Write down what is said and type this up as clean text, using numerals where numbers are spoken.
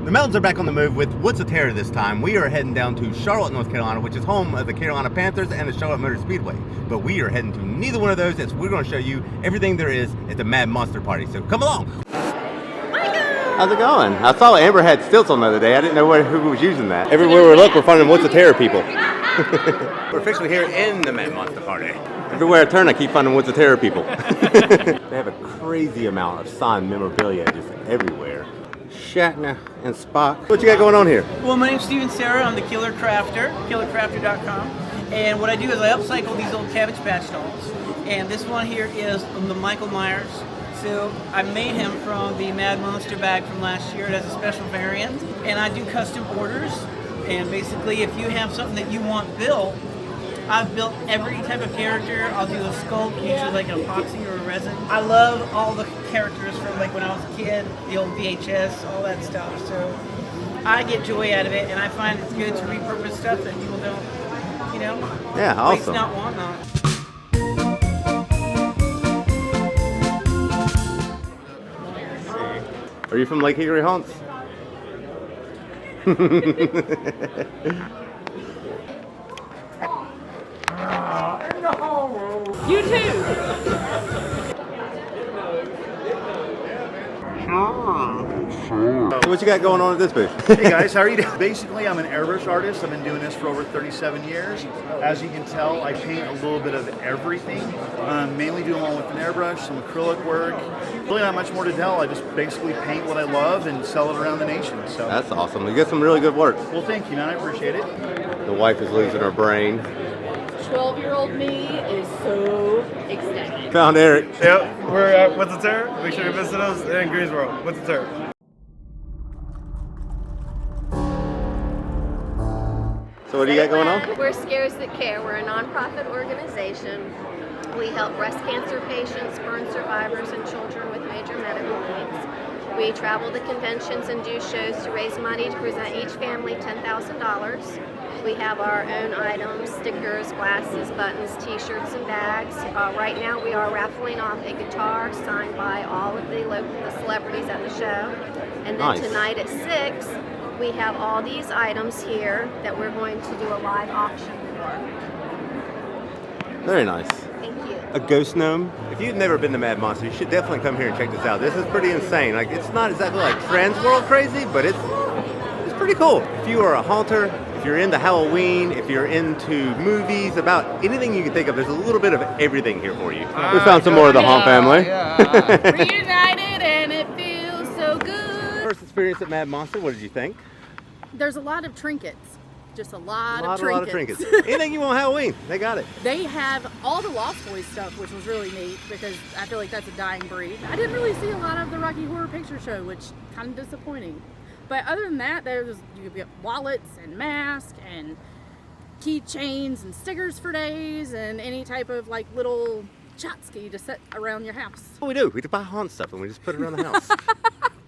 The Mountains are back on the move with What's a Terror this time. We are heading down to Charlotte, North Carolina, which is home of the Carolina Panthers and the Charlotte Motor Speedway. But we are heading to neither one of those, as we're going to show you everything there is at the Mad Monster Party. So come along. How's it going? I saw Amber had stilts on the other day. I didn't know who was using that. Everywhere we look, we're finding What's a Terror people. We're officially here in the Mad Monster Party. Everywhere I turn, I keep finding What's a Terror people. They have a crazy amount of signed memorabilia just everywhere. Shatner and Spock. What you got going on here? Well, my name's Steven Serra. I'm the Killer Crafter, killercrafter.com. And what I do is I upcycle these old Cabbage Patch dolls. And this one here is the Michael Myers. So I made him from the Mad Monster bag from last year. It has a special variant. And I do custom orders. And basically, if you have something that you want built, I've built every type of character. I'll do a sculpt, usually like an epoxy or a resin. I love all the characters from like when I was a kid, the old VHS, all that stuff. So I get joy out of it, and I find it's good to repurpose stuff that people don't, you know, waste not, want not. Are you from Lake Hickory Haunts? You too. So what you got going on at this booth? Hey guys, how are you doing? Basically, I'm an airbrush artist. I've been doing this for over 37 years. As you can tell, I paint a little bit of everything. Mainly do them all with an airbrush, some acrylic work. Really not much more to tell. I just basically paint what I love and sell it around the nation. So that's awesome. You get some really good work. Well, thank you, man. I appreciate it. The wife is losing her brain. 12-year-old me is so ecstatic. Found Eric. Yep, we're at What's a Terror. Make sure you visit us in Greensboro. What's a Terror? So what do you got going on? We're Scares That Care. We're a nonprofit organization. We help breast cancer patients, burn survivors, and children with major medical needs. We travel to conventions and do shows to raise money to present each family $10,000. We have our own items, stickers, glasses, buttons, t-shirts, and bags. Right now we are raffling off a guitar signed by all of the celebrities at the show. And then tonight at 6, we have all these items here that we're going to do a live auction for. Very nice. Thank you. A ghost gnome. If you've never been to Mad Monster, you should definitely come here and check this out. This is pretty insane. Like, it's not exactly like trans world crazy, but it's pretty cool. If you are a haunter, if you're into Halloween, if you're into movies, about anything you can think of, there's a little bit of everything here for you. We found some more of the Haunt family. Reunited and it feels so good. First experience at Mad Monster, what did you think? There's a lot of trinkets. Just a lot of trinkets. Anything you want Halloween, they got it. They have all the Lost Boys stuff, which was really neat because I feel like that's a dying breed. I didn't really see a lot of the Rocky Horror Picture Show, which kind of disappointing. But other than that, you could get wallets and masks and keychains and stickers for days and any type of like little tchotchke to set around your house. What we do, we just buy haunt stuff and we just put it around the house.